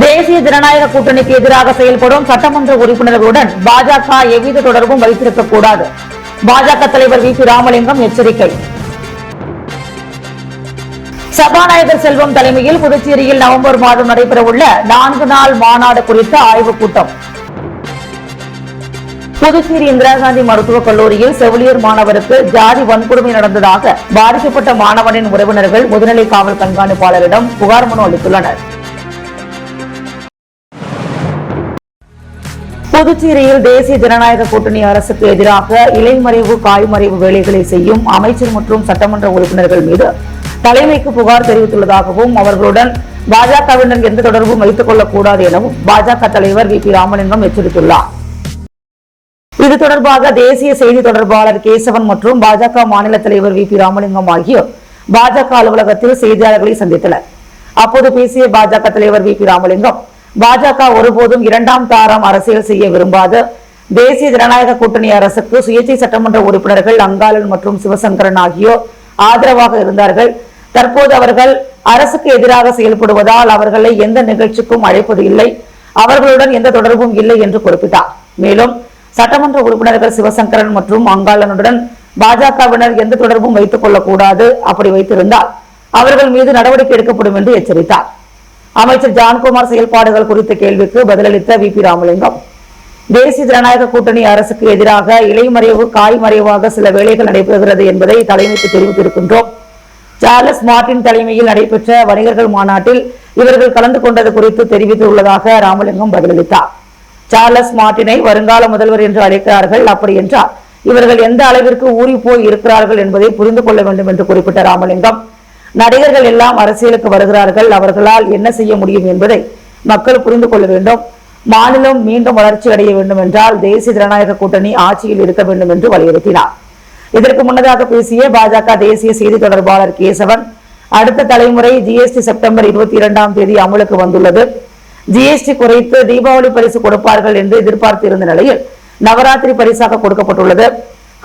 தேசிய ஜனநாயக கூட்டணிக்கு எதிராக செயல்படும் சட்டமன்ற உறுப்பினர்களுடன் பாஜக எவ்வித தொடர்பும் வைத்திருக்கக்கூடாது. பாஜக தலைவர் வி. பி. ராமலிங்கம் எச்சரிக்கை. சபாநாயகர் செல்வம் தலைமையில் புதுச்சேரியில் நவம்பர் மாதம் நடைபெறவுள்ள 4 நாள் மாநாடு குறித்த ஆய்வுக் கூட்டம். புதுச்சேரி இந்திரா காந்தி மருத்துவக் கல்லூரியில் செவிலியர் மாணவருக்கு ஜாதி வன்கொடுமை நடந்ததாக பாதிக்கப்பட்ட மாணவனின் உறவினர்கள் முதுநிலை காவல் கண்காணிப்பாளரிடம் புகார் மனு அளித்துள்ளனர். புதுச்சேரியில் தேசிய ஜனநாயக கூட்டணி அரசுக்கு எதிராக இலைமறைவு காய்மறைவு வேலைகளை செய்யும் அமைச்சர் மற்றும் சட்டமன்ற உறுப்பினர்கள் மீது தலைமைக்கு புகார் தெரிவித்துள்ளதாகவும் அவர்களுடன் பாஜகவினர் எந்த தொடர்பும் வைத்துக் கொள்ளக்கூடாது எனவும் பாஜக தலைவர் வி. பி. ராமலிங்கம் எச்சரித்துள்ளார். இது தொடர்பாக தேசிய செய்தி தொடர்பாளர் கேசவன் மற்றும் பாஜக மாநில தலைவர் வி. பி. ராமலிங்கம் ஆகியோர் பாஜக அலுவலகத்தில் செய்தியாளர்களை சந்தித்தனர். அப்போது பேசிய பாஜக தலைவர் வி. பி. ராமலிங்கம், பாஜக ஒருபோதும் 2ஆம் தாரம் அரசியல் செய்ய விரும்பாத தேசிய ஜனநாயக கூட்டணி அரசுக்கு சுயேட்சை சட்டமன்ற உறுப்பினர்கள் அங்காளன் மற்றும் சிவசங்கரன் ஆகியோர் ஆதரவாக இருந்தார்கள். தற்போது அவர்கள் அரசுக்கு எதிராக செயல்படுவதால் அவர்களை எந்த நிகழ்ச்சிக்கும் அழைப்பது இல்லை, அவர்களுடன் எந்த தொடர்பும் இல்லை என்று குறிப்பிட்டார். மேலும் சட்டமன்ற உறுப்பினர்கள் சிவசங்கரன் மற்றும் அங்காளனுடன் பாஜகவினர் எந்த தொடர்பும் வைத்துக் கொள்ளக்கூடாது, அப்படி வைத்திருந்தால் அவர்கள் மீது நடவடிக்கை எடுக்கப்படும் என்று எச்சரித்தார். அமைச்சர் ஜான்குமார் செயல்பாடுகள் குறித்த கேள்விக்கு பதிலளித்த வி. பி. ராமலிங்கம், தேசிய ஜனநாயக கூட்டணி அரசுக்கு எதிராக இலைமறைவு காய்மறைவாக சில வேலைகள் நடைபெறுகிறது என்பதை தலைமைக்கு தெரிவித்திருக்கின்றோம். சார்லஸ் மார்டின் தலைமையில் நடைபெற்ற வணிகர்கள் மாநாட்டில் இவர்கள் கலந்து கொண்டது குறித்து தெரிவித்துள்ளதாக ராமலிங்கம் பதிலளித்தார். சார்லஸ் மார்டினை வருங்கால முதல்வர் என்று அழைக்கிறார்கள். அப்படி என்றால் இவர்கள் எந்த அளவிற்கு ஊறி போய் இருக்கிறார்கள் என்பதை புரிந்து கொள்ள வேண்டும் என்று குறிப்பிட்ட ராமலிங்கம், நடிகர்கள் எல்லாம் அரசியலுக்கு வருகிறார்கள், அவர்களால் என்ன செய்ய முடியும் என்பதை மக்கள் புரிந்து கொள்ள வேண்டும். மாநிலம் மீண்டும் வளர்ச்சி அடைய வேண்டும் என்றால் தேசிய ஜனநாயக கூட்டணி ஆட்சியில் இருக்க வேண்டும் என்று வலியுறுத்தினார். இதற்கு முன்னதாக பேசிய பாஜக தேசிய செய்தி தொடர்பாளர் கேசவன், அடுத்த தலைமுறை ஜிஎஸ்டி செப்டம்பர் 22ஆம் தேதி அமலுக்கு வந்துள்ளது. ஜிஎஸ்டி குறைத்து தீபாவளி பரிசு கொடுப்பார்கள் என்று எதிர்பார்த்திருந்த நிலையில் நவராத்திரி பரிசாக கொடுக்கப்பட்டுள்ளது.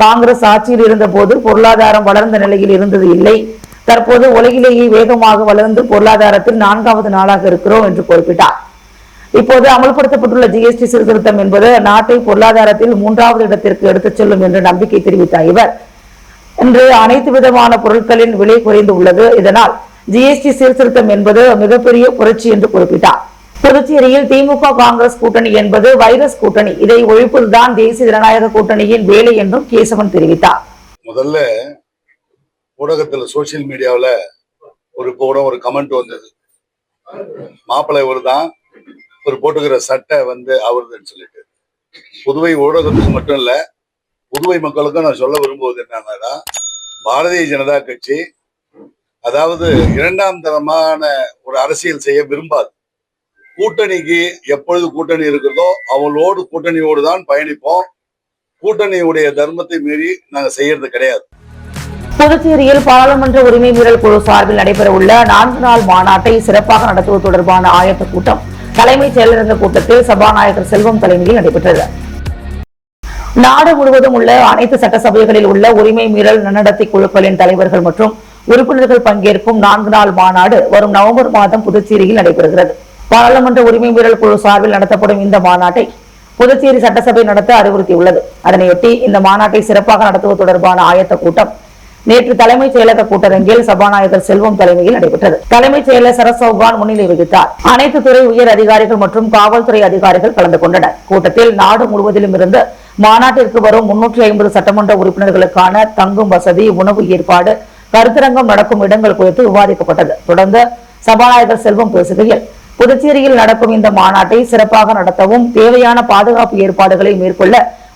காங்கிரஸ் ஆட்சியில் இருந்த போது பொருளாதாரம் வளர்ந்த நிலையில் இருந்தது இல்லை. தற்போது உலகிலேயே வேகமாக வளர்ந்து பொருளாதாரத்தில் 4வது நாளாக இருக்கிறோம் என்று குறிப்பிட்டார். இப்போது அமல்படுத்தப்பட்டுள்ள ஜிஎஸ்டி சீர்திருத்தம் என்பது நாட்டை பொருளாதாரத்தில் 3வது இடத்திற்கு எடுத்துச் செல்லும் என்று நம்பிக்கை தெரிவித்த இவர், இன்று அனைத்து விதமான பொருட்களின் விலை குறைந்து உள்ளது. இதனால் ஜிஎஸ்டி சீர்திருத்தம் என்பது மிகப்பெரிய புரட்சி என்று குறிப்பிட்டார். புதுச்சேரியில் திமுக காங்கிரஸ் கூட்டணி என்பது வைரஸ் கூட்டணி, இதை ஒழிப்பதுதான் தேசிய ஜனநாயக கூட்டணியின் வேலை என்றும் கேசவன் தெரிவித்தார். முதல்ல ஊடகத்தில் சோசியல் மீடியாவில் ஒரு கமெண்ட் வந்தது, மாப்பிள்ளை தான் ஒரு போட்டுக்கிற சட்டை அவருதுன்னு சொல்லிட்டு. புதுவை ஊடகத்துக்கு மட்டும் இல்ல, புதுவை மக்களுக்கும் நான் சொல்ல விரும்புவது என்னன்னா, பாரதிய ஜனதா கட்சி அதாவது 2ஆம் தரமான ஒரு அரசியல் செய்ய விரும்பாது. கூட்டணிக்கு எப்பொழுது கூட்டணி இருக்கிறதோ அவங்களோடு கூட்டணியோடு தான் பயணிப்போம். கூட்டணியுடைய தர்மத்தை மீறி நாங்க செய்யறது கிடையாது. புதுச்சேரியில் பாராளுமன்ற உரிமை மீறல் குழு சார்பில் நடைபெறவுள்ள 4 நாள் மாநாட்டை சிறப்பாக நடத்துவது தொடர்பான ஆயத்த கூட்டம் தலைமைச் செயலரங்க கூட்டத்தில் சபாநாயகர் செல்வம் தலைமையில் நடைபெற்றது. நாடு முழுவதும் உள்ள அனைத்து சட்டசபைகளில் உள்ள உரிமை மீறல் நன்னடத்தை குழுக்களின் தலைவர்கள் மற்றும் உறுப்பினர்கள் பங்கேற்கும் 4 நாள் மாநாடு வரும் நவம்பர் மாதம் புதுச்சேரியில் நடைபெறுகிறது. பாராளுமன்ற உரிமை மீறல் குழு சார்பில் நடத்தப்படும் இந்த மாநாட்டை புதுச்சேரி சட்டசபை நடத்த அறிவுறுத்தியுள்ளது. அதனையொட்டி இந்த மாநாட்டை சிறப்பாக நடத்துவது தொடர்பான ஆயத்த கூட்டம் நேற்று தலைமைச் செயலக கூட்டரங்கில் சபாநாயகர் செல்வம் தலைமையில் நடைபெற்றது. தலைமைச் செயலர் சரத் சௌகான் முன்னிலை வகித்தார். அனைத்து துறை உயர் அதிகாரிகள் மற்றும் காவல்துறை அதிகாரிகள் கலந்து கொண்டனர். கூட்டத்தில் நாடு முழுவதிலும் இருந்து மாநாட்டிற்கு வரும் 350 சட்டமன்ற உறுப்பினர்களுக்கான தங்கும் வசதி, உணவு ஏற்பாடு, கருத்தரங்கம் நடக்கும் இடங்கள் குறித்து விவாதிக்கப்பட்டது. தொடர்ந்து சபாநாயகர் செல்வம் பேசுகையில், புதுச்சேரியில் நடக்கும் இந்த மாநாட்டை சிறப்பாக நடத்தவும் தேவையான பாதுகாப்பு ஏற்பாடுகளை மேற்கொள்ள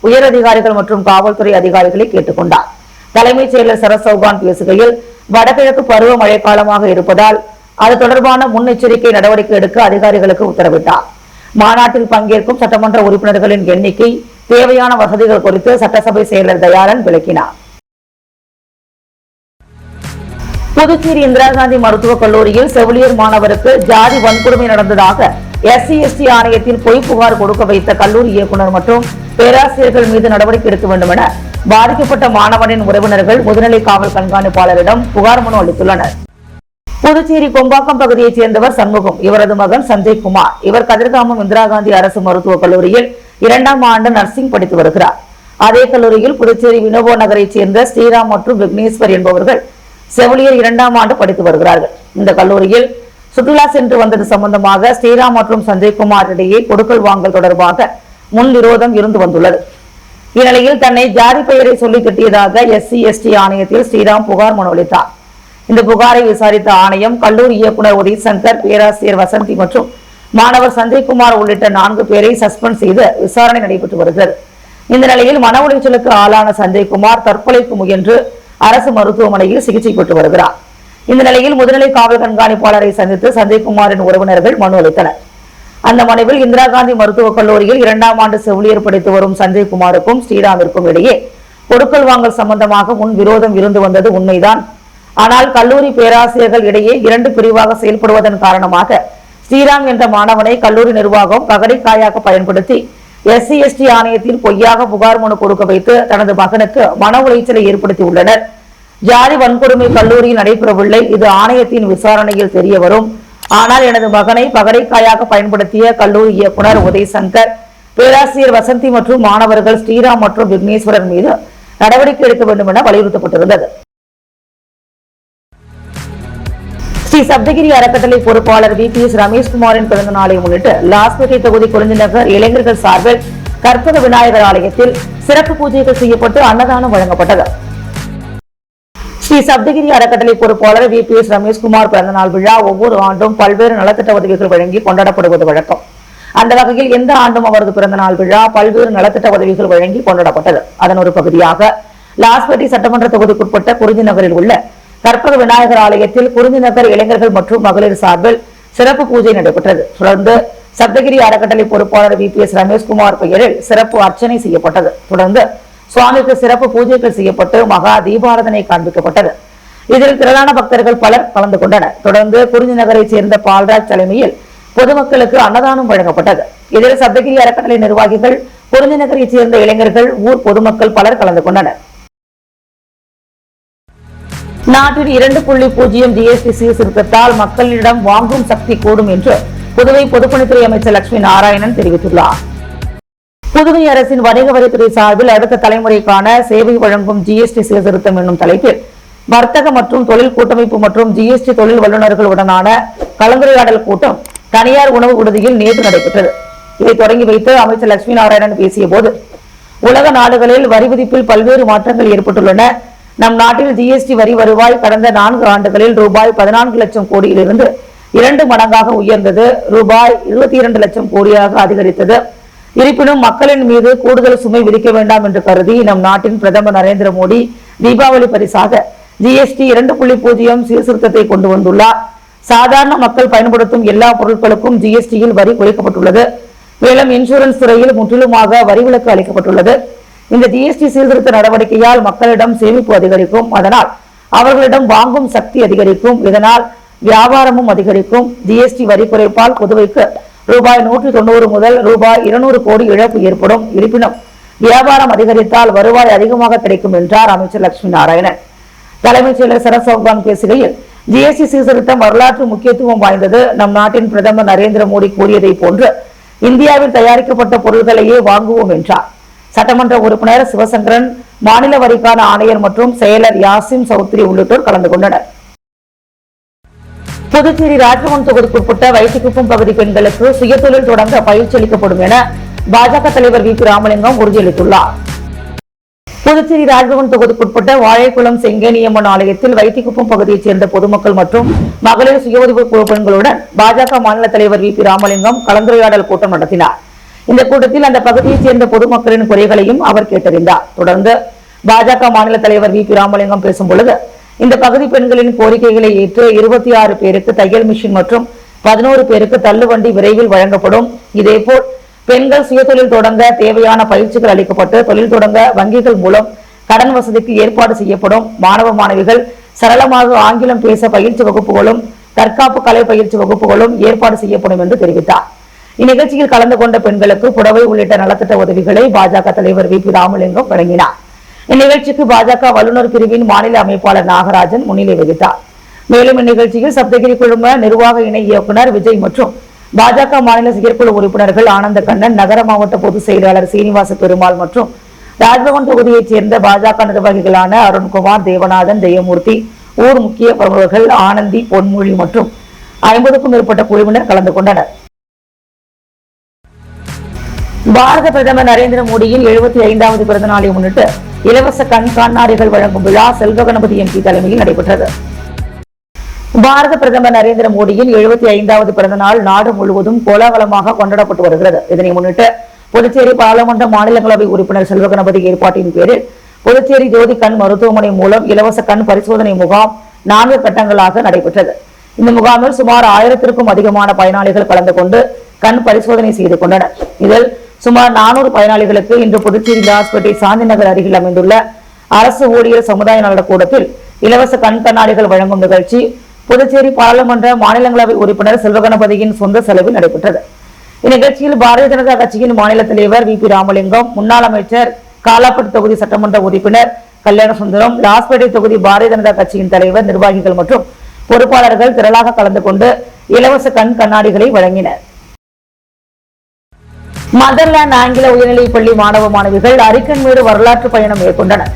உயர் அதிகாரிகள் மற்றும் காவல்துறை அதிகாரிகளை கேட்டுக் கொண்டார். தலைமைச் செயலர் சரத் சௌகான் பேசுகையில், வடகிழக்கு பருவ மழை காலமாக இருப்பதால் அது தொடர்பான முன்னெச்சரிக்கை நடவடிக்கை எடுக்க அதிகாரிகளுக்கு உத்தரவிட்டார். மாநாட்டில் பங்கேற்கும் சட்டமன்ற உறுப்பினர்களின் எண்ணிக்கை, தேவையான வசதிகள் குறித்து சட்டசபை செயலர் தயாளன் விளக்கினார். புதுச்சேரி இந்திரா காந்தி மருத்துவக் கல்லூரியில் செவிலியர் மாணவருக்கு ஜாதி வன்கொடுமை நடந்ததாக SC/ST ஆணையத்தில் பொய் புகார் கொடுக்க வைத்த கல்லூரி இயக்குநர் மற்றும் பேராசிரியர்கள் மீது நடவடிக்கை எடுக்க வேண்டும் என பாதிக்கப்பட்ட மாணவனின் உறவினர்கள் முதுநிலை காவல் கண்காணிப்பாளரிடம் புகார் மனு அளித்துள்ளனர். புதுச்சேரி கொம்பாக்கம் பகுதியைச் சேர்ந்தவர் சண்முகம். இவரது மகன் சஞ்சய் குமார். இவர் கதிர்காமம் இந்திரா காந்தி அரசு மருத்துவக் கல்லூரியில் 2ஆம் ஆண்டு நர்சிங் படித்து வருகிறார். அதே கல்லூரியில் புதுச்சேரி வினோபா நகரைச் சேர்ந்த ஸ்ரீராம் மற்றும் விக்னேஸ்வர் என்பவர்கள் செவிலியர் 2ஆம் ஆண்டு படித்து வருகிறார்கள். இந்த கல்லூரியில் சுற்றுலா சென்று வந்தது சம்பந்தமாக ஸ்ரீராம் மற்றும் சஞ்சய்குமார் இடையே கொடுக்கல் வாங்கல் தொடர்பாக முன்விரோதம் இருந்து வந்துள்ளது. இந்நிலையில் தன்னை ஜாதி பெயரை சொல்லி திட்டியதாக SC/ST ஆணையத்தில் ஸ்ரீராம் புகார் மனு அளித்தார். இந்த புகாரை விசாரித்த ஆணையம் கல்லூரி இயக்குநர் உதயசங்கர், பேராசிரியர் வசந்தி மற்றும் மாணவர் சஞ்சய்குமார் உள்ளிட்ட 4 பேரை சஸ்பெண்ட் செய்து விசாரணை நடைபெற்று வருகிறது. இந்த நிலையில் மன உளைச்சலுக்கு ஆளான சஞ்சய்குமார் தற்கொலைக்கு முயன்று அரசு மருத்துவமனையில் சிகிச்சை பெற்று வருகிறார். இந்த நிலையில் முதுநிலை காவல் கண்காணிப்பாளரை சந்தித்து சஞ்சய்குமாரின் உறவினர்கள் மனு அளித்தனர். அந்த மனுவில் இந்திரா காந்தி மருத்துவக் கல்லூரியில் 2ஆம் ஆண்டு செவிலியர் படித்து வரும் சஞ்சய்குமாருக்கும் ஸ்ரீராமிற்கும் இடையே கொடுக்கல் வாங்கல் சம்பந்தமாக முன் விரோதம் இருந்து வந்தது உண்மைதான். ஆனால் கல்லூரி பேராசிரியர்கள் இடையே 2 பிரிவாக செயல்படுவதன் காரணமாக ஸ்ரீராம் என்ற மாணவனை கல்லூரி நிர்வாகம் பகடைக்காயாக பயன்படுத்தி SC/ST ஆணையத்தில் பொய்யாக புகார் மனு கொடுக்க வைத்து தனது மகனுக்கு மன உளைச்சலை ஏற்படுத்தி உள்ளனர். ஜாதி வன்கொடுமை கல்லூரியில் நடைபெறவில்லை. இது ஆணையத்தின் விசாரணையில் தெரிய வரும். ஆனால் எனது மகனை பகடைக்காயாக பயன்படுத்திய கல்லூரி இயக்குனர் உதயசங்கர், பேராசிரியர் வசந்தி மற்றும் மாணவர்கள் ஸ்ரீராம் மற்றும் விக்னேஸ்வரன் மீது நடவடிக்கை எடுக்க வேண்டும் என வலியுறுத்தப்பட்டிருந்தது. ஸ்ரீ சப்தகிரி அறக்கட்டளை பொறுப்பாளர் VPS ரமேஷ்குமாரின் பிறந்த நாளை முன்னிட்டு லாஸ்பேட்டை தொகுதி குறிஞ்சிநகர் இளைஞர்கள் சார்பில் கற்பக விநாயகர் ஆலயத்தில் சிறப்பு பூஜைகள் செய்யப்பட்டு அன்னதானம் வழங்கப்பட்டது. ஸ்ரீ சப்தகிரி அறக்கட்டளை பொறுப்பாளர் VPS ரமேஷ்குமார் பிறந்தநாள் விழா ஒவ்வொரு ஆண்டும் பல்வேறு நலத்திட்ட உதவிகள் வழங்கி கொண்டாடப்படுவது வழக்கம். அந்த வகையில் எந்த ஆண்டும் அவரது பிறந்தநாள் விழா பல்வேறு நலத்திட்ட உதவிகள் வழங்கி கொண்டாடப்பட்டது. அதன் ஒரு பகுதியாக லாஸ்பேட்டை சட்டமன்ற தொகுதிக்குட்பட்ட குறிஞ்சிநகரில் உள்ள கற்பக விநாயகர் ஆலயத்தில் குறிஞ்சிநகர் இளைஞர்கள் மற்றும் மகளிர் சார்பில் சிறப்பு பூஜை நடைபெற்றது. தொடர்ந்து சப்தகிரி அறக்கட்டளை பொறுப்பாளர் VPS ரமேஷ்குமார் பெயரில் சிறப்பு அர்ச்சனை செய்யப்பட்டது. தொடர்ந்து சுவாமிக்கு சிறப்பு பூஜைகள் செய்யப்பட்டு மகா தீபாராதனை காண்பிக்கப்பட்டது. இதில் திரளான பக்தர்கள் பலர் கலந்து கொண்டனர். தொடர்ந்து குறிஞ்சிநகரைச் சேர்ந்த பால்ராஜ் தலைமையில் பொதுமக்களுக்கு அன்னதானம் வழங்கப்பட்டது. இதில் சப்தகிரி அறக்கட்டளை நிர்வாகிகள், குறிஞ்சிநகரைச் சேர்ந்த இளைஞர்கள், ஊர் பொதுமக்கள் பலர் கலந்து கொண்டனர். நாட்டில் 2.0 GST சீர்திருத்தத்தால் மக்களிடம் வாங்கும் சக்தி கூடும் என்று புதுவை பொதுப்பணித்துறை அமைச்சர் லட்சுமி நாராயணன் தெரிவித்துள்ளார். புதுவை அரசின் வணிக வரித்துறை சார்பில் அடுத்த தலைமுறைக்கான சேவை வழங்கும் GST சீர்திருத்தம் என்னும் தலைப்பில் வர்த்தக மற்றும் தொழில் கூட்டமைப்பு மற்றும் GST தொழில் வல்லுநர்களுடனான கலந்துரையாடல் கூட்டம் தனியார் உணவு விடுதியில் நேற்று நடைபெற்றது. இதை தொடங்கி வைத்து அமைச்சர் லட்சுமி நாராயணன் பேசிய போது, உலக நாடுகளில் வரி விதிப்பில் பல்வேறு மாற்றங்கள் ஏற்பட்டுள்ளன. நம் நாட்டில் GST வரி வருவாய் கடந்த 4 ஆண்டுகளில் ரூபாய் 14 லட்சம் கோடியிலிருந்து 2 மடங்காக உயர்ந்தது. ரூபாய் 22 லட்சம் கோடியாக அதிகரித்தது. இருப்பினும் மக்களின் மீது கூடுதல் சுமை விதிக்க வேண்டாம் என்று கருதி நம் நாட்டின் பிரதமர் நரேந்திர மோடி தீபாவளி பரிசாக GST 2.0 சீர்திருத்தத்தை கொண்டு வந்துள்ளார். சாதாரண மக்கள் பயன்படுத்தும் எல்லா பொருட்களுக்கும் GST-யில் வரி குறைக்கப்பட்டுள்ளது. மேலும் இன்சூரன்ஸ் துறையில் முற்றிலுமாக வரி விலக்கு அளிக்கப்பட்டுள்ளது. இந்த GST சீர்திருத்த நடவடிக்கையால் மக்களிடம் சேமிப்பு அதிகரிக்கும். அதனால் அவர்களிடம் வாங்கும் சக்தி அதிகரிக்கும். இதனால் வியாபாரமும் அதிகரிக்கும். GST வரி குறைப்பால் புதுவைக்கு ரூபாய் 190 முதல் ரூபாய் 200 கோடி இழப்பு ஏற்படும். இருப்பினும் வியாபாரம் அதிகரித்தால் வருவாய் அதிகமாக கிடைக்கும் என்றார் அமைச்சர் லட்சுமி நாராயணன். தலைமைச் செயலர் சரத் சௌகான் பேசுகையில், GST சீர்திருத்தம் வரலாற்று முக்கியத்துவம் வாய்ந்தது. நம் நாட்டின் பிரதமர் நரேந்திர மோடி கூறியதை போன்று இந்தியாவில் தயாரிக்கப்பட்ட பொருட்களையே வாங்குவோம் என்றார். சட்டமன்ற உறுப்பினர் சிவசங்கரன், மாநில வரிக்கான ஆணையர் மற்றும் செயலர் யாசிம் சௌத்ரி உள்ளிட்டோர் கலந்து கொண்டனர். புதுச்சேரி ராஜ்பவன் தொகுதிக்குட்பட்ட வைத்திக்குப்பம் பகுதி பெண்களுக்கு சுயதொழில் தொடங்க பயிற்சி அளிக்கப்படும் என பாஜக தலைவர் VP ராமலிங்கம் உறுதியளித்துள்ளார். புதுச்சேரி ராஜ்பவன் தொகுதிக்குட்பட்ட வாழைக்குளம் செங்கேனியம்மன் ஆலயத்தில் வைத்திக்குப்பம் பகுதியைச் சேர்ந்த பொதுமக்கள் மற்றும் மகளிர் சுய உதவி குழு பெண்களுடன் பாஜக மாநில தலைவர் VP ராமலிங்கம் கலந்துரையாடல் கூட்டம் நடத்தினார். இந்த கூட்டத்தில் அந்த பகுதியைச் சேர்ந்த பொதுமக்களின் குறைகளையும் அவர் கேட்டறிந்தார். தொடர்ந்து பாஜக மாநில தலைவர் VP ராமலிங்கம் பேசும் பொழுது, இந்த பகுதி பெண்களின் கோரிக்கைகளை ஏற்று 26 பேருக்கு தையல் மிஷின் மற்றும் 11 பேருக்கு தள்ளுவண்டி விரைவில் வழங்கப்படும். இதேபோல் பெண்கள் சுயதொழில் தொடங்க தேவையான பயிற்சிகள் அளிக்கப்பட்டு தொழில் தொடங்க வங்கிகள் மூலம் கடன் வசதிக்கு ஏற்பாடு செய்யப்படும். மாணவ மாணவிகள் சரளமாக ஆங்கிலம் பேச பயிற்சி வகுப்புகளும் தற்காப்பு கலை பயிற்சி வகுப்புகளும் ஏற்பாடு செய்யப்படும் என்று தெரிவித்தார். இந்நிகழ்ச்சியில் கலந்து கொண்ட பெண்களுக்கு புடவை உள்ளிட்ட நலத்திட்ட உதவிகளை பாஜக தலைவர் VP ராமலிங்கம் வழங்கினார். இந்நிகழ்ச்சிக்கு பாஜக வல்லுநர் பிரிவின் மாநில அமைப்பாளர் நாகராஜன் முன்னிலை வகித்தார். மேலும் இந்நிகழ்ச்சியில் சப்தகிரி குழும நிர்வாக இணை இயக்குனர் விஜய் மற்றும் பாஜக மாநில செயற்குழு உறுப்பினர்கள் ஆனந்த கண்ணன், நகர மாவட்ட பொதுச் செயலாளர் சீனிவாச பெருமாள் மற்றும் ராஜ்பவன் தொகுதியைச் சேர்ந்த பாஜக நிர்வாகிகளான அருண்குமார், தேவநாதன், ஜெயமூர்த்தி, ஊர் முக்கிய பிரமுகர்கள் ஆனந்தி, பொன்மொழி மற்றும் 50க்கும் மேற்பட்ட குழுவினர் கலந்து கொண்டனர். பாரத பிரதமர் நரேந்திர மோடியின் 75வது பிறந்த நாளை முன்னிட்டு இலவச கண்ணாடிகள் வழங்கும் விழா செல்வ கணபதி எம்பி தலைமையில் நடைபெற்றது. பாரத பிரதமர் நரேந்திர மோடியின் 75வது பிறந்த நாள் நாடு முழுவதும் கோலாகலமாக கொண்டாடப்பட்டு வருகிறது. இதனை முன்னிட்டு புதுச்சேரி பாராளுமன்ற மாநிலங்களவை உறுப்பினர் செல்வ கணபதி ஏற்பாட்டின் பேரில் புதுச்சேரி ஜோதி கண் மருத்துவமனை மூலம் இலவச கண் பரிசோதனை முகாம் 4 கட்டங்களாக நடைபெற்றது. இந்த முகாமில் சுமார் 1000க்கும் அதிகமான பயனாளிகள் கலந்து கொண்டு கண் பரிசோதனை செய்து கொண்டனர். இதில் சுமார் 400 பயனாளிகளுக்கு இன்று புதுச்சேரி லாஸ்பேட்டை சாந்தி நகர் அருகில் அமைந்துள்ள அரசு ஊழியர் சமுதாய நலக்கூடத்தில் இலவச கண் கண்ணாடிகள் வழங்கும் நிகழ்ச்சி புதுச்சேரி பாராளுமன்ற மாநிலங்களவை உறுப்பினர் செல்வகணபதியின் சொந்த செலவில் நடைபெற்றது. இந்நிகழ்ச்சியில் பாரதிய ஜனதா கட்சியின் மாநில தலைவர் வி. பி. ராமலிங்கம், முன்னாள் அமைச்சர், காலாப்பட்டு தொகுதி சட்டமன்ற உறுப்பினர் கல்யாணசுந்தரம், லாஸ்பேட்டை தொகுதி பாரதிய ஜனதா கட்சியின் தலைவர், நிர்வாகிகள் மற்றும் பொறுப்பாளர்கள் திரளாக கலந்து கொண்டு இலவச கண் கண்ணாடிகளை வழங்கினர். மதர்லாந்து ஆங்கில உயர்நிலைப் பள்ளி மாணவ மாணவிகள் அரிக்கன்மேடு வரலாற்று பயணம் மேற்கொண்டனர்.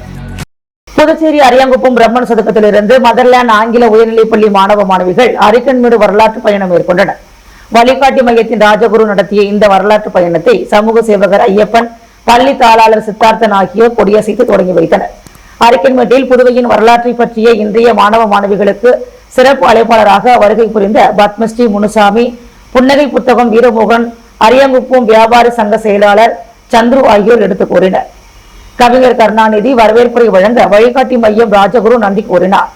புதுச்சேரி அரியாங்குப்பம் பிரம்மன் சதுக்கத்திலிருந்து மதர்லாந்து ஆங்கில உயர்நிலைப் பள்ளி மாணவ மாணவிகள் அரிக்கன்மேடு வரலாற்று பயணம் மேற்கொண்டனர். வழிகாட்டி மையத்தின் ராஜகுரு நடத்திய இந்த வரலாற்று பயணத்தை சமூக சேவகர் ஐயப்பன், பள்ளி தாளாளர் சித்தார்த்தன் ஆகியோர் கொடியசைத்து தொடங்கி வைத்தனர். அரிக்கன்மேட்டில் புதுவையின் வரலாற்றை பற்றிய இன்றைய மாணவ மாணவிகளுக்கு சிறப்பு அழைப்பாளராக வருகை புரிந்த பத்மஸ்ரீ முனுசாமி, புன்னகை புத்தகம் வீரமோகன், அரியாங்குப்பம் வியாபாரி சங்க செயலாளர் சந்துரு ஆகியோர் எடுத்துக் கூறினர். கவிஞர் கருணாநிதி வரவேற்புரை வழங்க வழிகாட்டி மையம் ராஜகுரு நன்றி கூறினார்.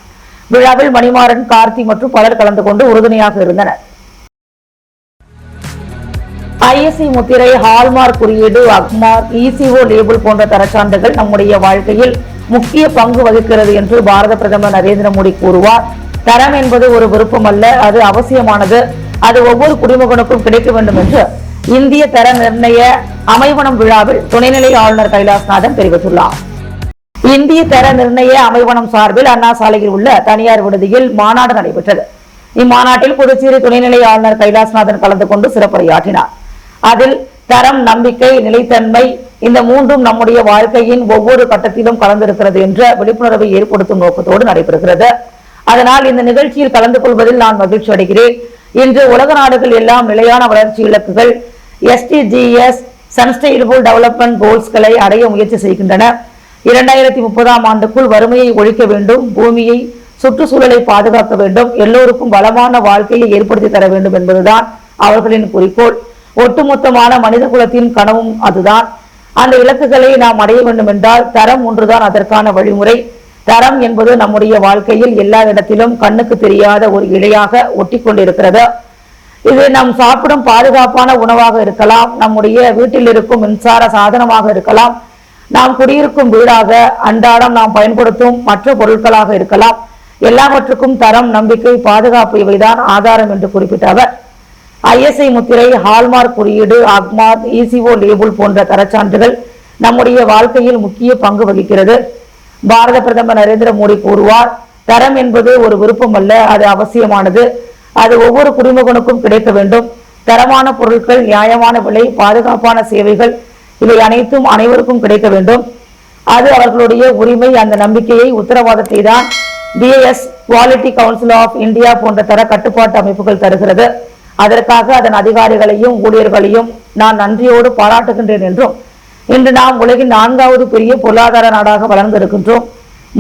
விழாவில் மணிமாறன், கார்த்தி மற்றும் பலர் கலந்து கொண்டு உறுதுணையாக இருந்தனர். ISI முத்திரை, ஹால்மார்க் குறியீடு, அக்மார்க், ECO லேபிள் போன்ற தரச்சான்றுகள் நம்முடைய வாழ்க்கையில் முக்கிய பங்கு வகிக்கிறது என்று பாரத பிரதமர் நரேந்திர மோடி கூறுவார். தரம் என்பது ஒரு விருப்பம் அல்ல, அது அவசியமானது. அது ஒவ்வொரு குடிமகனுக்கும் கிடைக்க வேண்டும் என்று இந்திய தர நிர்ணய அமைவனம் விழாவில் துணைநிலை ஆளுநர் கைலாசநாதன் தெரிவித்துள்ளார். இந்திய தர நிர்ணய அமைவனம் சார்பில் அண்ணா சாலையில் உள்ள தனியார் விடுதியில் மாநாடு நடைபெற்றது. இம்மாநாட்டில் புதுச்சேரி துணைநிலை ஆளுநர் கைலாசநாதன் கலந்து கொண்டு சிறப்புரையாற்றினார். அதில் தரம், நம்பிக்கை, நிலைத்தன்மை இந்த மூன்றும் நம்முடைய வாழ்க்கையின் ஒவ்வொரு கட்டத்திலும் கலந்திருக்கிறது என்ற விழிப்புணர்வை ஏற்படுத்தும் நோக்கத்தோடு நடைபெறுகிறது. அதனால் இந்த நிகழ்ச்சியில் கலந்து கொள்வதில் நான் மகிழ்ச்சி அடைகிறேன். இன்று உலக நாடுகள் எல்லாம் நிலையான வளர்ச்சி இலக்குகள் SDGs சஸ்டைனபிள் டெவலப்மெண்ட் கோல்ஸ்களை அடைய முயற்சி செய்கின்றன. 2030ஆம் ஆண்டுக்குள் வறுமையை ஒழிக்க வேண்டும், பூமியை, சுற்றுச்சூழலை பாதுகாக்க வேண்டும், எல்லோருக்கும் வளமான வாழ்க்கையை ஏற்படுத்தி தர வேண்டும் என்பதுதான் அவர்களின் குறிக்கோள். ஒட்டுமொத்தமான மனித குலத்தின் கனவும் அதுதான். அந்த இலக்குகளை நாம் அடைய வேண்டும் என்றால் தரம் ஒன்றுதான் அதற்கான வழிமுறை. தரம் என்பது நம்முடைய வாழ்க்கையில் எல்லா இடத்திலும் கண்ணுக்கு தெரியாத ஒரு இழையாக ஒட்டி கொண்டிருக்கிறது. இது நாம் சாப்பிடும் பாதுகாப்பான உணவாக இருக்கலாம், நம்முடைய வீட்டில் இருக்கும் மின்சார சாதனமாக இருக்கலாம், நாம் குடியிருக்கும் வீடாக, அன்றாடம் நாம் பயன்படுத்தும் மற்ற பொருட்களாக இருக்கலாம். எல்லாவற்றுக்கும் தரம், நம்பிக்கை, பாதுகாப்பு இவைதான் ஆதாரம் என்று குறிப்பிட்ட அவர், ISI முத்திரை, ஹால்மார்க் குறியீடு, அக்மார்க், ECO லேபிள் போன்ற தரச்சான்றுகள் நம்முடைய வாழ்க்கையில் முக்கிய பங்கு வகிக்கிறது. பாரத பிரதமர் நரேந்திர மோடி கூறுவார், தரம் என்பது ஒரு விருப்பம் அல்ல, அது அவசியமானது. அது ஒவ்வொரு குடிமகனுக்கும் கிடைக்க வேண்டும். தரமான பொருட்கள், நியாயமான விலை, பாதுகாப்பான சேவைகள் இவை அனைத்தும் அனைவருக்கும் கிடைக்க வேண்டும். அது அவர்களுடைய உரிமை. அந்த நம்பிக்கையை, உத்தரவாதத்தை தான் BIS, quality council of India போன்ற தர கட்டுப்பாட்டு அமைப்புகள் தருகிறது. அதற்காக அதன் அதிகாரிகளையும் ஊழியர்களையும் நான் நன்றியோடு பாராட்டுகின்றேன் என்றும், இன்று நாம் உலகின் 4வது பெரிய பொருளாதார நாடாக வளர்ந்திருக்கின்றோம்.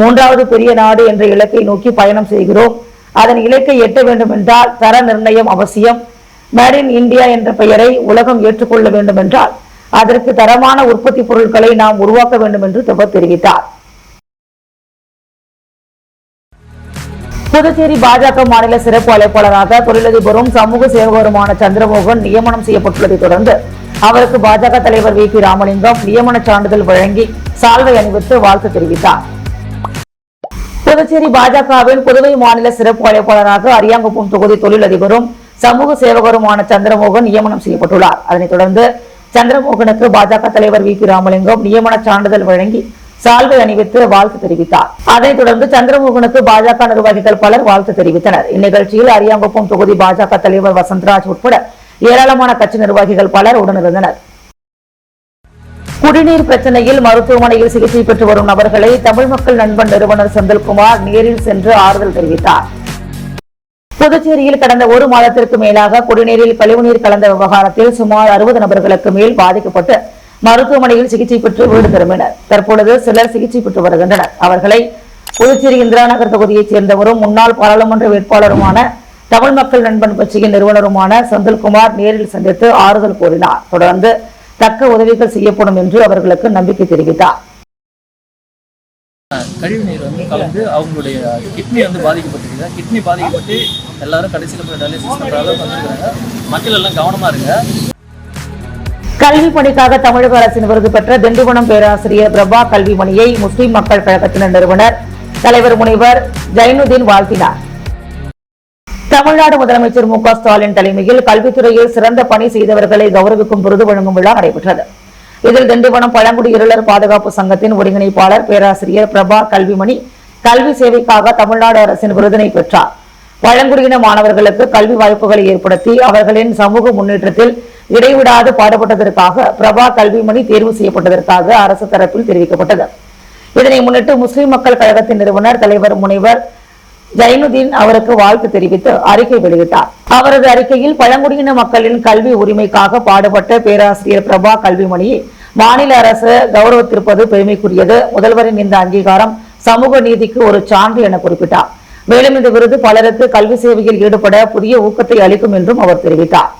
3வது பெரிய நாடு என்ற இலக்கை நோக்கி பயணம் செய்கிறோம். அதன் இலக்கை எட்ட வேண்டும் என்றால் தர நிர்ணயம் அவசியம். மேட் இன் இந்தியா என்ற பெயரை உலகம் ஏற்றுக்கொள்ள வேண்டும் என்றால் அதற்கு தரமான உற்பத்தி பொருட்களை நாம் உருவாக்க வேண்டும் என்று அவர் தெரிவித்தார். புதுச்சேரி பாஜக மாநில சிறப்பு அழைப்பாளராக தொழிலதிபரும் சமூக சேவகருமான சந்திரமோகன் நியமனம் செய்யப்பட்டுள்ளதை தொடர்ந்து அவருக்கு பாஜக தலைவர் வி. பி. ராமலிங்கம் நியமன சான்றிதழ் வழங்கி சால்வை அணிவித்து வாழ்த்து தெரிவித்தார். புதுச்சேரி பாஜகவின் புதுவை மாநில சிறப்பு அழைப்பாளராக அரியாங்குப்பம் தொகுதி தொழிலதிபரும் சமூக சேவகருமான சந்திரமோகன் நியமனம் செய்யப்பட்டுள்ளார். அதனைத் தொடர்ந்து சந்திரமோகனுக்கு பாஜக தலைவர் வி. பி. ராமலிங்கம் நியமன சான்றிதழ் வழங்கி சால்வை அணிவித்து வாழ்த்து தெரிவித்தார். அதைத் தொடர்ந்து சந்திரமோகனுக்கு பாஜக நிர்வாகிகள் பலர் வாழ்த்து தெரிவித்தனர். இந்நிகழ்ச்சியில் அரியாங்குப்பம் தொகுதி பாஜக தலைவர் வசந்தராஜ் உட்பட ஏராளமான கட்சி நிர்வாகிகள் பலர் உடனிருந்தனர். குடிநீர் பிரச்சனையில் மருத்துவமனையில் சிகிச்சை பெற்று வரும் நபர்களை தமிழ் மக்கள் நண்பன் நிறுவனர் செந்தில்குமார் நேரில் சென்று ஆறுதல் தெரிவித்தார். புதுச்சேரியில் கடந்த ஒரு மாதத்திற்கு மேலாக குடிநீரில் கழிவுநீர் கலந்த விவகாரத்தில் சுமார் 60 நபர்களுக்கு மேல் பாதிக்கப்பட்டு மருத்துவமனையில் சிகிச்சை பெற்று வீடு திரும்பினர். தற்பொழுது சிலர் சிகிச்சை பெற்று வருகின்றனர். அவர்களை புதுச்சேரி இந்திரா நகர் தொகுதியைச் சேர்ந்தவரும் முன்னாள் பாராளுமன்ற வேட்பாளருமான தமிழ் மக்கள் நண்பன் கட்சியின் நிறுவனருமான செந்தில்குமார் நேரில் சந்தித்து ஆறுதல் கூறினார். தொடர்ந்து தக்க உதவிகள் செய்யப்படும் என்று அவர்களுக்கு நம்பிக்கை தெரிவித்தார். கழிவுநீர் கலந்து அவங்களுடைய கிட்னி பாதிக்கப்பட்டிருக்கு. கிட்னி பாதிக்கப்பட்டு எல்லாரும் கடைசியில் போய் டயாலிசிஸ் பண்ற அளவுக்கு வந்துருக்காங்க. மக்கள் எல்லாம் கவனமா இருங்க. கல்வி பணிக்காக தமிழக அரசின் விருது பெற்ற திண்டிவனம் பேராசிரியர் பிரபா கல்விமணியை முஸ்லிம் மக்கள் கழகத்தினர் நிறுவனர் தலைவர் முனைவர் ஜைனுதீன் வாழ்த்தினார். தமிழ்நாடு முதலமைச்சர் மு.க. ஸ்டாலின் தலைமையில் கல்வித்துறையில் சிறந்த பணி செய்தவர்களை கௌரவிக்கும் விருது வழங்கும் விழா நடைபெற்றது. இதில் திண்டிவனம் பழங்குடி இருளர் பாதுகாப்பு சங்கத்தின் ஒருங்கிணைப்பாளர் பேராசிரியர் பிரபா கல்விமணி கல்வி சேவைக்காக தமிழ்நாடு அரசின் விருதினை பெற்றார். பழங்குடியின மாணவர்களுக்கு கல்வி வாய்ப்புகளை ஏற்படுத்தி அவர்களின் சமூக முன்னேற்றத்தில் இடைவிடாது பாடுபட்டதற்காக பிரபா கல்விமணி தேர்வு செய்யப்பட்டதற்காக அரசு தரப்பில் தெரிவிக்கப்பட்டது. இதனை முன்னிட்டு முஸ்லிம் மக்கள் கழகத்தின் நிறுவனர் தலைவர் முனைவர் ஜைனுதீன் அவருக்கு வாழ்த்து தெரிவித்து அறிக்கை வெளியிட்டார். அவரது அறிக்கையில் பழங்குடியின மக்களின் கல்வி உரிமைக்காக பாடுபட்ட பேராசிரியர் பிரபா கல்விமணியை மாநில அரசு கௌரவித்திருப்பது பெருமைக்குரியது. முதல்வரின் இந்த அங்கீகாரம் சமூக நீதிக்கு ஒரு சான்று என குறிப்பிட்டார். மேலும் இந்த விருது பலருக்கு கல்வி சேவையில் ஈடுபட புதிய ஊக்கத்தை அளிக்கும் என்றும் அவர் தெரிவித்தார்.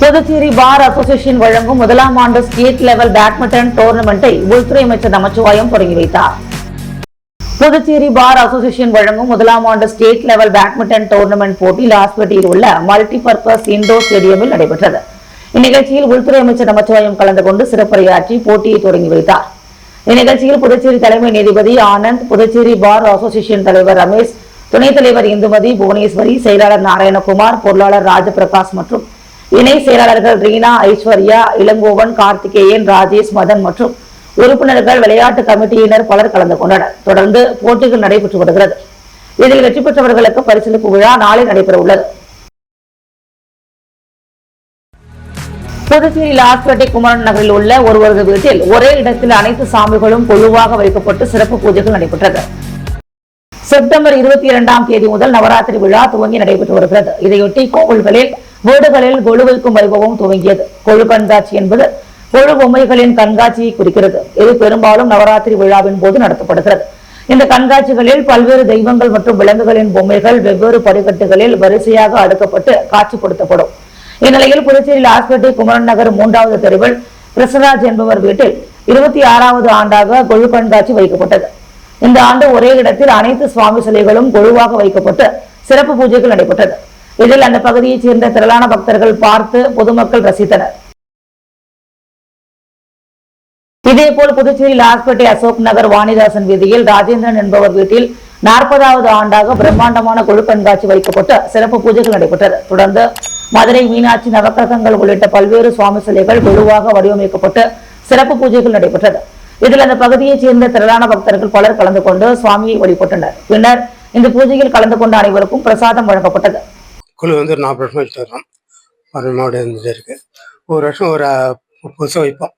புதுச்சேரி பார் அசோசியேஷன் வழங்கும் முதலாம் ஆண்டு ஸ்டேட் லெவல் பேட்மிண்டன் டோர்னமெண்டை உள்துறை அமைச்சர் நமச்சிவாயம் தொடங்கி வைத்தார். புதுச்சேரி பார் அசோசியேஷன் வழங்கும் முதலாம் ஆண்டு ஸ்டேட் லெவல் பேட்மிண்டன் டோர்னமெண்ட் போட்டி லாஸ்பேட்டையில் உள்ள மல்டிபர்பஸ் இண்டோர் ஸ்டேடியமில் நடைபெற்றது. இந்நிகழ்ச்சியில் உள்துறை அமைச்சர் நமச்சிவாயம் கலந்து கொண்டு சிறப்புரையாற்றி போட்டியை தொடங்கி வைத்தார். இந்நிகழ்ச்சியில் புதுச்சேரி தலைமை நீதிபதி ஆனந்த், புதுச்சேரி பார் அசோசியேஷன் தலைவர் ரமேஷ், துணைத் தலைவர் இந்துமதி, புவனேஸ்வரி, செயலாளர் நாராயணகுமார், பொருளாளர் ராஜபிரகாஷ் மற்றும் இணை செயலாளர்கள் ரீனா, ஐஸ்வர்யா, இளங்கோவன், கார்த்திகேயன், ராஜேஷ், மதன் மற்றும் உறுப்பினர்கள், விளையாட்டு கமிட்டியினர் பலர் கலந்து கொண்டனர். தொடர்ந்து போட்டிகள் நடைபெற்று வருகிறது. இதில் வெற்றி பெற்றவர்களுக்கு பரிசளிப்பு விழா நாளை நடைபெற உள்ளது. புதுச்சேரி லாஸ்பேட்டை குமரன் நகரில் உள்ள ஒருவரது வீட்டில் ஒரே இடத்தில் அனைத்து சாமிகளும் குழுவாக வைக்கப்பட்டு சிறப்பு பூஜைகள் நடைபெற்றது. செப்டம்பர் 22ஆம் தேதி முதல் நவராத்திரி விழா துவங்கி நடைபெற்று வருகிறது. இதையொட்டி கோவில்களில், வீடுகளில் கொழு வைக்கும் வைபவம் துவங்கியது. கொழு கண்காட்சி என்பது கொழு பொம்மைகளின் கண்காட்சியை குறிக்கிறது. இது பெரும்பாலும் நவராத்திரி விழாவின் போது நடத்தப்படுகிறது. இந்த கண்காட்சிகளில் பல்வேறு தெய்வங்கள் மற்றும் விலங்குகளின் பொம்மைகள் வெவ்வேறு படிக்கட்டுகளில் வரிசையாக அடுக்கப்பட்டு காட்சிப்படுத்தப்படும். இந்நிலையில் புதுச்சேரி லாஸ்பேட்டை குமரன் நகர் 3வது தெருவில் கிருஷ்ணராஜ் என்பவர் வீட்டில் 26வது ஆண்டாக கொழு கண்காட்சி வைக்கப்பட்டது. இந்த ஆண்டு ஒரே இடத்தில் அனைத்து சுவாமி சிலைகளும் கொழுவாக வைக்கப்பட்டு சிறப்பு பூஜைகள் நடைபெற்றது. இதில் அந்த பகுதியைச் சேர்ந்த திரளான பக்தர்கள் பார்த்து பொதுமக்கள் ரசித்தனர். இதேபோல் புதுச்சேரி லாஸ்பேட்டை அசோக் நகர் வாணிதாசன் வீதியில் ராஜேந்திரன் என்பவர் வீட்டில் 40வது ஆண்டாக பிரம்மாண்டமான கொழு கண்காட்சி வைக்கப்பட்டு சிறப்பு பூஜைகள் நடைபெற்றது. தொடர்ந்து மதுரை மீனாட்சி, நவக்கிரகங்கள் உள்ளிட்ட பல்வேறு சுவாமி சிலைகள் குழுவாக வடிவமைக்கப்பட்டு சிறப்பு பூஜைகள் நடைபெற்றது. இதில் அந்த பகுதியைச் சேர்ந்த திரளான பக்தர்கள் பலர் கலந்து கொண்டு சுவாமியை வழிபட்டனர். பின்னர் இந்த பூஜையில் கலந்து கொண்ட அனைவருக்கும் பிரசாதம் வழங்கப்பட்டது. குழு ஒரு 40 வருஷம் வச்சுட்டு வரோம். பரமாவோட இருந்துட்டு இருக்கு. ஒரு வருஷம் ஒரு புதுசாக வைப்போம்.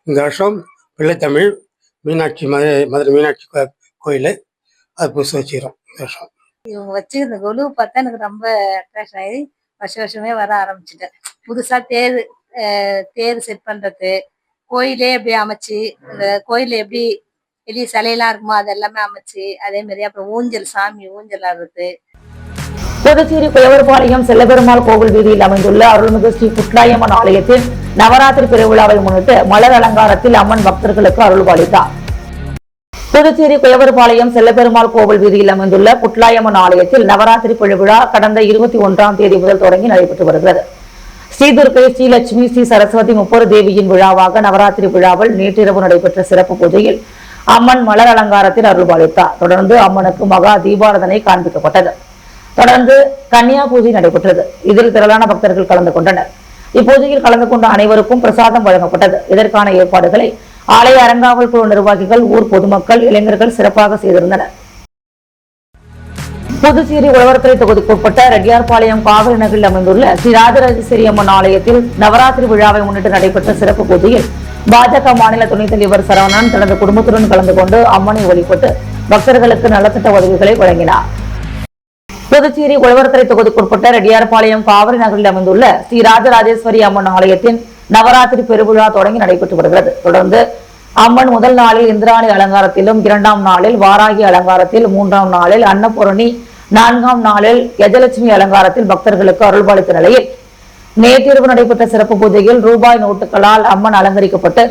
இந்த வருஷம் பிள்ளைத்தமிழ் மீனாட்சி, மதுரை மீனாட்சி கோயில் அது புதுசாக வச்சுக்கிறோம். இந்த வருஷம் இவங்க வச்சு இந்த கொலு பார்த்தா எனக்கு ரொம்ப அட்ராக்ஷன் ஆகி வருஷமே வர ஆரம்பிச்சுட்டேன். புதுசா தேர் செட் பண்றது, கோயிலே எப்படி அமைச்சு, இந்த கோயில எப்படி வெளியே சிலையெல்லாம் இருக்குமோ அதெல்லாமே அமைச்சு, அதே மாதிரி அப்புறம் ஊஞ்சல், சாமி ஊஞ்சல் ஆடுறது. புதுச்சேரி குயவர்பாளையம் செல்லபெருமாள் கோவில் வீதியில் அமைந்துள்ள அருள்மிகு ஸ்ரீ புட்லாயம்மன் ஆலயத்தில் நவராத்திரி பெருவிழாவை முன்னிட்டு மலர் அலங்காரத்தில் அம்மன் பக்தர்களுக்கு அருள்பாலித்தார். புதுச்சேரி குயவர்பாளையம் செல்லபெருமாள் கோவில் வீதியில் அமைந்துள்ள புட்லாயம்மன் ஆலயத்தில் நவராத்திரி பெருவிழா கடந்த 21ஆம் தேதி முதல் தொடங்கி நடைபெற்று வருகிறது. ஸ்ரீதுர்க்கை, ஸ்ரீலட்சுமி, ஸ்ரீ சரஸ்வதி முப்பொரு தேவியின் விழாவாக நவராத்திரி விழாவில் நேற்றிரவு நடைபெற்ற சிறப்பு பூஜையில் அம்மன் மலர் அலங்காரத்தில் அருள்பாலித்தார். தொடர்ந்து அம்மனுக்கு மகா தீபாராதனை காண்பிக்கப்பட்டது. தொடர்ந்து கன்னியா பூஜை நடைபெற்றது. இதில் திரளான பக்தர்கள் கலந்து கொண்டனர். இப்பூஜையில் கலந்து கொண்ட அனைவருக்கும் பிரசாதம் வழங்கப்பட்டது. இதற்கான ஏற்பாடுகளை ஆலய அறங்காவல் குழு நிர்வாகிகள், ஊர் பொதுமக்கள், இளைஞர்கள் சிறப்பாக செய்திருந்தனர். புதுச்சேரி உழவர்கரை தொகுதிக்குட்பட்ட ரெட்டியார்பாளையம் காவிரி நகரில் அமைந்துள்ள ஸ்ரீ ராஜராஜேஸ்வரி அம்மன் ஆலயத்தில் நவராத்திரி விழாவை முன்னிட்டு நடைபெற்ற சிறப்பு பூஜையில் பாஜக மாநில துணைத் தலைவர் சரவணன் தனது குடும்பத்துடன் கலந்து கொண்டு அம்மனை வழிபட்டு பக்தர்களுக்கு நலத்திட்ட உதவிகளை வழங்கினார். புதுச்சேரி உழவர்கரை தொகுதிக்குட்பட்ட ரெட்டியார்பாளையம் காவிரி நகரில் அமைந்துள்ள ஸ்ரீ ராஜராஜேஸ்வரி அம்மன் ஆலயத்தின் நவராத்திரி பெருவிழா தொடங்கி நடைபெற்று வருகிறது. தொடர்ந்து அம்மன் முதல் நாளில் இந்திராணி அலங்காரத்திலும், 2ஆம் நாளில் வாராகி அலங்காரத்தில், 3ஆம் நாளில் அன்னபூரணி, 4ஆம் நாளில் கஜலட்சுமி அலங்காரத்தில் பக்தர்களுக்கு அருள்பாலித்த நிலையில் நேற்றிரவு நடைபெற்ற சிறப்பு பூஜையில் ரூபாய் நோட்டுகளால் அம்மன் அலங்கரிக்கப்பட்டு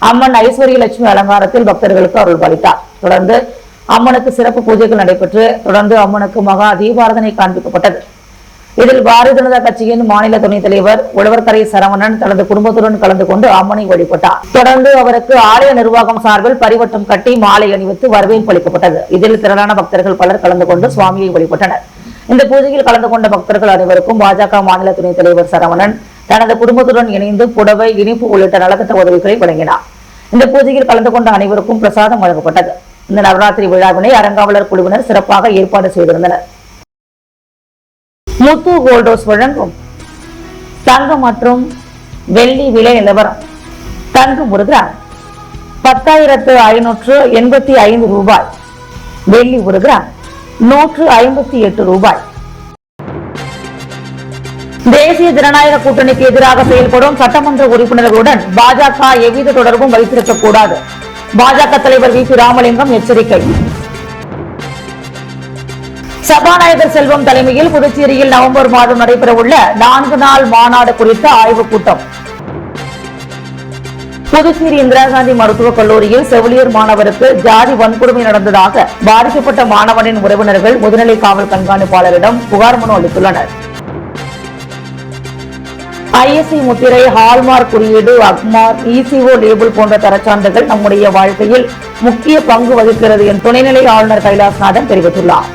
அம்மன் ஐஸ்வர்ய லட்சுமி அலங்காரத்தில் பக்தர்களுக்கு அருள்பாலித்தார். தொடர்ந்து அம்மனுக்கு சிறப்பு பூஜைகள் நடைபெற்று தொடர்ந்து அம்மனுக்கு மகா தீபாராதனை காண்பிக்கப்பட்டது. இதில் பாரதிய ஜனதா கட்சியின் மாநில துணைத் தலைவர் உழவர்கரை சரவணன் தனது குடும்பத்துடன் கலந்து கொண்டு அம்மனை வழிபட்டார். தொடர்ந்து அவருக்கு ஆலய நிர்வாகம் சார்பில் பரிவட்டம் கட்டி மாலை அணிவித்து வரவேற்பு அளிக்கப்பட்டது. இதில் திரளான பக்தர்கள் பலர் கலந்து கொண்டு சுவாமியை வழிபட்டனர். இந்த பூஜையில் கலந்து கொண்ட பக்தர்கள் அனைவருக்கும் பாஜக மாநில துணைத் தலைவர் சரவணன் தனது குடும்பத்துடன் இணைந்து புடவை, இனிப்பு உள்ளிட்ட நலத்திட்ட உதவிகளை வழங்கினார். இந்த பூஜையில் கலந்து கொண்ட அனைவருக்கும் பிரசாதம் வழங்கப்பட்டது. இந்த நவராத்திரி விழாவினை அறங்காவலர் குழுவினர் சிறப்பாக ஏற்பாடு செய்திருந்தனர். முத்து கோல்டோஸ் வழங்கும் தங்கம் மற்றும் வெள்ளி விலை நிலவரம். தங்கம் ஒரு கிராம் 10,585 ரூபாய், வெள்ளி ஒரு கிராம் 158 ரூபாய். தேசிய ஜனநாயக கூட்டணிக்கு எதிராக செயல்படும் சட்டமன்ற உறுப்பினர்களுடன் பாஜக எவ்வித தொடர்பும் வைத்திருக்கக் கூடாது. பாஜக தலைவர் வி. பி. ராமலிங்கம் எச்சரிக்கை. சபாநாயகர் செல்வம் தலைமையில் புதுச்சேரியில் நவம்பர் மாதம் நடைபெறவுள்ள 4 நாள் மாநாடு குறித்த ஆய்வுக் கூட்டம். புதுச்சேரி இந்திரா காந்தி மருத்துவக் கல்லூரியில் செவிலியர் மாணவருக்கு ஜாதி வன்கொடுமை நடந்ததாக பாதிக்கப்பட்ட மாணவனின் உறவினர்கள் முதுநிலை காவல் கண்காணிப்பாளரிடம் புகார் மனு அளித்துள்ளனர். ஐஎஸ்ஐ முத்திரை, ஹால்மார்க் குறியீடு, அக்மார், இசிஓ லேபிள் போன்ற தரச்சான்றுகள் நம்முடைய வாழ்க்கையில் முக்கிய பங்கு வகிக்கிறது என துணைநிலை ஆளுநர் கைலாஷ்நாதன் தெரிவித்துள்ளார்.